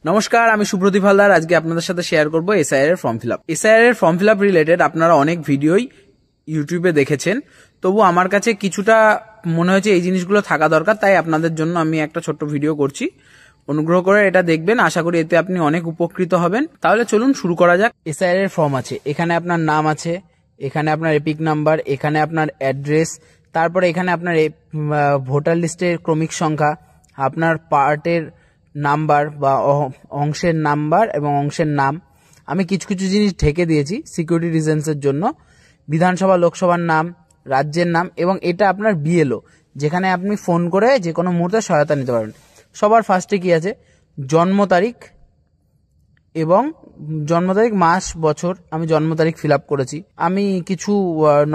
নমস্কার, আমি সুব্রদীপ হালদার। আজকে আপনাদের সাথে শেয়ার করব এসআইআর এর ফর্ম ফিল আপ। এসআইআর এর ফর্ম ফিল আপ রিলেটেড আপনারা অনেক ভিডিওই ইউটিউবে দেখেছেন, তবু আমার কাছে কিছুটা মনে হয়েছে এই জিনিসগুলো থাকা দরকার, তাই আপনাদের জন্য আমি একটা ছোট্ট ভিডিও করছি। অনুগ্রহ করে এটা দেখবেন, আশা করি এতে আপনি অনেক উপকৃত হবেন। তাহলে চলুন শুরু করা যাক। এসআইআর এর ফর্ম আছে, এখানে আপনার নাম আছে, এখানে আপনার এপিক নাম্বার, এখানে আপনার অ্যাড্রেস, তারপরে এখানে আপনার ভোটার লিস্টের ক্রমিক সংখ্যা, আপনার পার্টের নাম্বার বা অংশের নাম্বার এবং অংশের নাম। আমি কিছু কিছু জিনিস ঢেকে দিয়েছি সিকিউরিটি রিজনসের জন্য। বিধানসভা লোকসভার নাম, রাজ্যের নাম, এবং এটা আপনার বিএলও, যেখানে আপনি ফোন করে যে কোনো মুহূর্তে সহায়তা নিতে পারবেন। সবার ফার্স্টে কি আছে, জন্ম তারিখ এবং জন্ম তারিখ, মাস, বছর। আমি জন্ম তারিখ ফিল আপ করেছি। আমি কিছু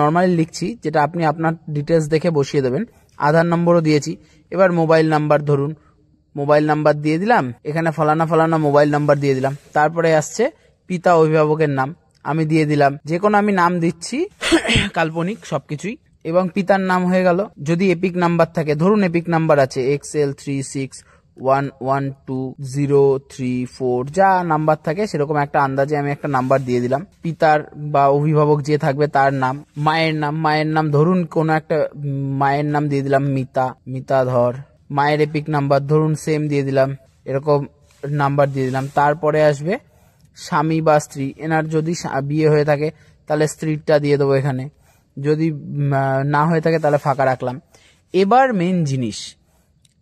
নর্মালি লিখছি, যেটা আপনি আপনার ডিটেলস দেখে বসিয়ে দেবেন। আধার নম্বরও দিয়েছি। এবার মোবাইল নাম্বার, ধরুন মোবাইল নাম্বার দিয়ে দিলাম, এখানে ফলানা ফলানা মোবাইল নাম্বার দিয়ে দিলাম। তারপরে আসছে পিতা অভিভাবকের নাম, আমি দিয়ে দিলাম। যে কোনো আমি নাম দিচ্ছি, কাল্পনিক সবকিছুই, এবং পিতার নাম হয়ে গেল। যদি এপিক নাম্বার থাকে, ধরুন এপিক নাম্বার আছে XL36111203 যা নাম্বার থাকে সেরকম একটা আন্দাজে আমি একটা নাম্বার দিয়ে দিলাম। পিতার বা অভিভাবক যে থাকবে তার নাম। মায়ের নাম ধরুন কোনো একটা মায়ের নাম দিয়ে দিলাম মিতাধর। মায়ের এপিক নাম্বার ধরুন সেম দিয়ে দিলাম, এরকম নাম্বার দিয়ে দিলাম। তারপরে আসবে স্বামী বা স্ত্রী, এনার যদি বিয়ে হয়ে থাকে তাহলে স্ত্রীরটা দিয়ে দেবো এখানে, যদি না হয়ে থাকে তাহলে ফাঁকা রাখলাম। এবার মেন জিনিস,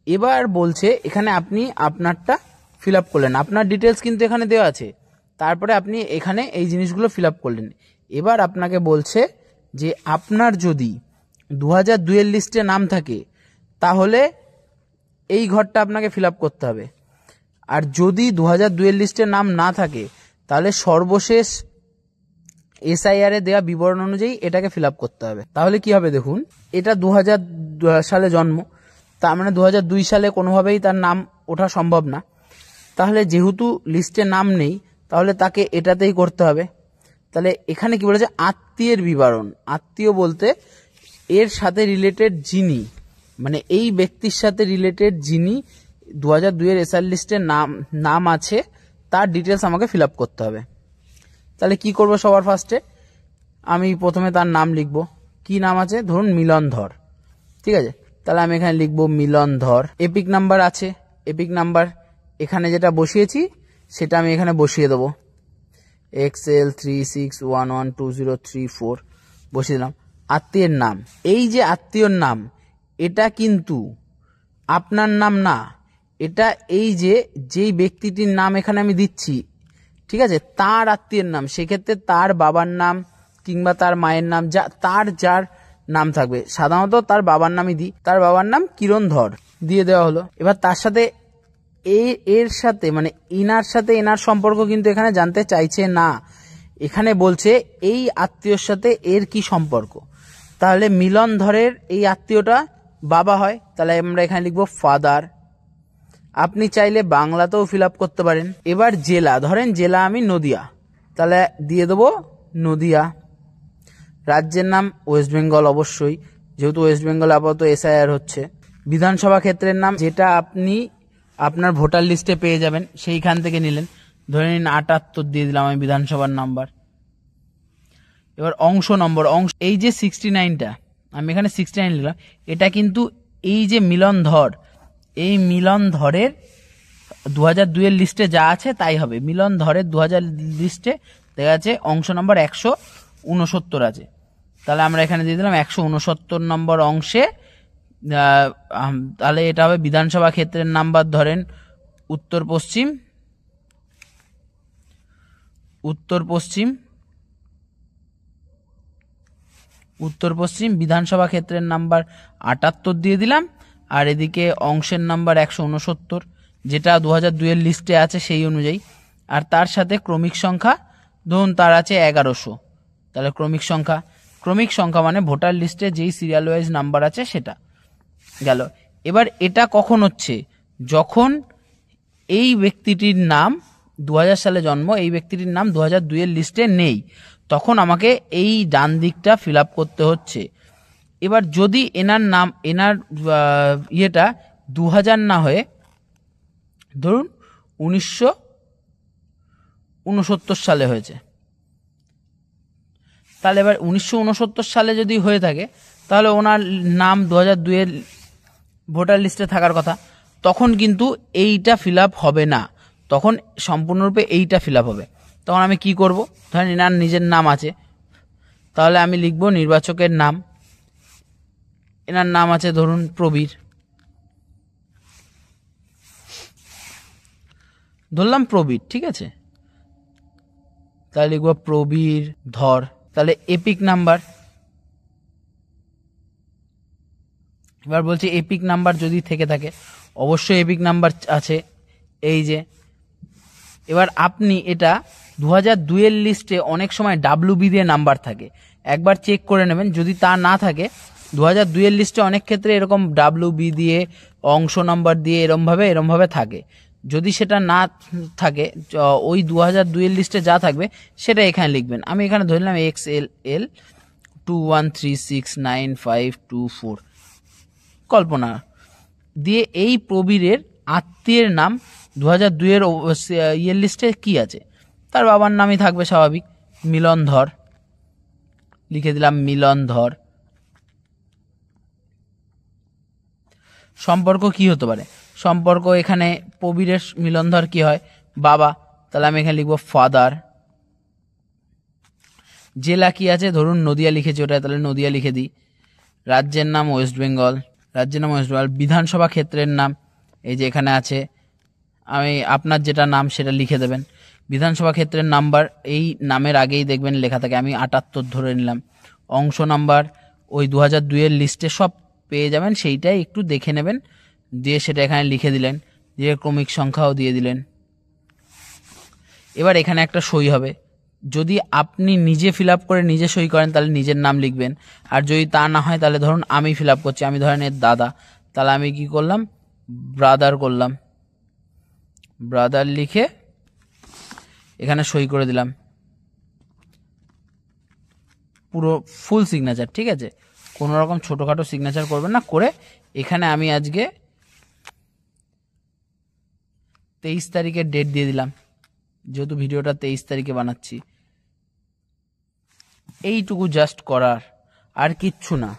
এবার বলছে এখানে আপনি আপনারটা ফিল আপ করলেন, আপনার ডিটেলস কিন্তু এখানে দেওয়া আছে। তারপরে আপনি এখানে এই জিনিসগুলো ফিল আপ করলেন। এবার আপনাকে বলছে যে আপনার যদি 2002 এর লিস্টে নাম থাকে তাহলে এই ঘরটা আপনাকে ফিল আপ করতে হবে। আর যদি 2002 এর লিস্টে নাম না থাকে তাহলে সর্বশেষ এসআইআর এ দেওয়া বিবরণ অনুযায়ী এটাকে ফিল আপ করতে হবে। তাহলে কি হবে দেখুন, এটা 2000 সালে জন্ম, তার মানে 2002 সালে কোনোভাবেই তার নাম ওঠা সম্ভব না। তাহলে যেহেতু লিস্টে নাম নেই, তাহলে তাকে এটাতেই করতে হবে। তাহলে এখানে কি বলেছে, আত্মীয়ের বিবরণ। আত্মীয় বলতে এর সাথে রিলেটেড যিনি, মানে এই ব্যক্তির সাথে রিলেটেড যিনি 2002 এর এসআর লিস্টে নাম আছে, তার ডিটেলস আমাকে ফিল আপ করতে হবে। তাহলে কি করব, সবার ফার্স্টে আমি প্রথমে তার নাম লিখব। কি নাম আছে, ধরুন মিলন ধর, ঠিক আছে। তাহলে আমি এখানে লিখব মিলন ধর। এপিক নাম্বার আছে, এপিক নাম্বার এখানে যেটা বসিয়েছি সেটা আমি এখানে বসিয়ে দেবো, XL36112034 বসিয়ে দিলাম। আত্মীয়ের নাম, এই যে আত্মীয়র নাম, এটা কিন্তু আপনার নাম না, এটা এই যেই ব্যক্তিটির নাম এখানে আমি দিচ্ছি, ঠিক আছে, তার আত্মীয়ের নাম। সেক্ষেত্রে তার বাবার নাম কিংবা তার মায়ের নাম, যার নাম থাকবে, সাধারণত তার বাবার নামই দিই। তার বাবার নাম কিরণ ধর দিয়ে দেওয়া হলো। এবার তার সাথে এর সাথে মানে ইনার সাথে এনার সম্পর্ক কিন্তু এখানে জানতে চাইছে না। এখানে বলছে এই আত্মীয়র সাথে এর কি সম্পর্ক। তাহলে মিলন ধরের এই আত্মীয়টা বাবা হয়, তাহলে আমরা এখানে লিখবো ফাদার। আপনি চাইলে বাংলাতেও ফিল আপ করতে পারেন। এবার জেলা, ধরেন জেলা আমি নদিয়া, তাহলে দিয়ে দেবো নদিয়া। রাজ্যের নাম ওয়েস্ট বেঙ্গল, অবশ্যই, যেহেতু ওয়েস্ট বেঙ্গল আপাতত এসআইআর হচ্ছে। বিধানসভা ক্ষেত্রের নাম যেটা আপনি আপনার ভোটার লিস্টে পেয়ে যাবেন, সেইখান থেকে নিলেন। ধরে নিন 78 দিয়ে দিলাম আমি বিধানসভার নাম্বার। এবার অংশ নম্বর, এই যে 69টা আমি এখানে 69 লিখলাম, এটা কিন্তু এই যে মিলন ধর, এই মিলন ধরের 2002 এর লিস্টে যা আছে তাই হবে। মিলন ধরের 2000 লিস্টে দেখা যাচ্ছে অংশ নম্বর 169 আছে, তাহলে আমরা এখানে দিয়ে দিলাম 169 নম্বর অংশে। তাহলে এটা হবে বিধানসভা ক্ষেত্রের নাম্বার, ধরেন উত্তর পশ্চিম বিধানসভা ক্ষেত্রের নাম্বার 78 দিয়ে দিলাম। আর এদিকে অংশের নাম্বার 169, যেটা 2002 এর লিস্টে আছে সেই অনুযায়ী। আর তার সাথে ক্রমিক সংখ্যা, ধরুন তার আছে 1100, তাহলে ক্রমিক সংখ্যা মানে ভোটার লিস্টে যেই সিরিয়াল ওয়াইজ নাম্বার আছে সেটা গেল। এবার এটা কখন হচ্ছে, যখন এই ব্যক্তিটির নাম 2000 সালে জন্ম, এই ব্যক্তিটির নাম 2002 এর লিস্টে নেই, তখন আমাকে এই ডান দিকটা ফিল আপ করতে হচ্ছে। এবার যদি এনার ইয়েটা 2000 না হয়ে ধরুন 1969 সালে হয়েছে। তাহলে এবার 1969 সালে যদি হয়ে থাকে তাহলে ওনার নাম 2002-এর ভোটার লিস্টে থাকার কথা। তখন কিন্তু এইটা ফিল আপ হবে না, তখন সম্পূর্ণরূপে এইটা ফিল আপ হবে। তখন আমি কি করব, ধরেন এনার নিজের নাম আছে, তাহলে আমি লিখব নির্বাচকের নাম, এনার নাম আছে ধরুন প্রবীর, ধরলাম প্রবীর, ঠিক আছে। তাহলে লিখব প্রবীর ধর। তাহলে এপিক নাম্বার, এবার বলছি এপিক নাম্বার যদি থেকে থাকে, অবশ্যই এপিক নাম্বার আছে, এই যে। এবার আপনি এটা 2002-এর লিস্টে অনেক সময় WB দিয়ে নাম্বার থাকে, একবার চেক করে নেবেন। যদি তা না থাকে, 2002-এর লিস্টে অনেক ক্ষেত্রে এরকম WB দিয়ে অংশ নাম্বার দিয়ে এরমভাবে থাকে। যদি সেটা না থাকে, ওই 2002-এর লিস্টে যা থাকবে সেটা এখানে লিখবেন। আমি এখানে ধরলাম XLL 21369524 কল্পনা দিয়ে। এই প্রবীরের আত্মীয়ের নাম 2002-এর ইয়ের লিস্টে কি আছে, তার বাবার নামই থাকবে স্বাভাবিক, মিলনধর, লিখে দিলাম মিলনধর। সম্পর্ক কি হতে পারে, সম্পর্ক এখানে প্রবীরের মিলনধর কি হয়, বাবা, তাহলে আমি এখানে লিখবো ফাদার। জেলা কি আছে, ধরুন নদিয়া লিখেছি ওটা, তাহলে নদিয়া লিখে দিই। রাজ্যের নাম ওয়েস্ট বেঙ্গল, রাজ্যের নাম ওয়েস্ট বেঙ্গল। বিধানসভা ক্ষেত্রের নাম এই যে এখানে আছে, আমি আপনার যেটা নাম সেটা লিখে দেবেন। বিধানসভা ক্ষেত্রের নাম্বার এই নামের আগেই দেখবেন লেখা থাকে, আমি 78 ধরে নিলাম। অংশ নাম্বার ওই 2002-এর লিস্টে সব পেয়ে যাবেন, সেইটাই একটু দেখে নেবেন, দিয়ে সেটা এখানে লিখে দিলেন, দিয়ে ক্রমিক সংখ্যাও দিয়ে দিলেন। এবার এখানে একটা সই হবে, যদি আপনি নিজে ফিল আপ করে নিজে সই করেন তাহলে নিজের নাম লিখবেন, আর যদি তা না হয় তাহলে ধরুন আমি ফিল আপ করছি, আমি ধরেন এর দাদা, তাহলে আমি কি করলাম, ব্রাদার করলাম, ব্রাদার লিখে এখানে সই করে দিলাম, পুরো ফুল সিগনেচার, ঠিক আছে। কোনো রকম ছোটোখাটো সিগনেচার করবেন না, করে এখানে আমি আজকে 23 তারিখের ডেট দিয়ে দিলাম, যেহেতু ভিডিওটা 23 তারিখে বানাচ্ছি। এইটুকু জাস্ট করার, আর কিচ্ছু না।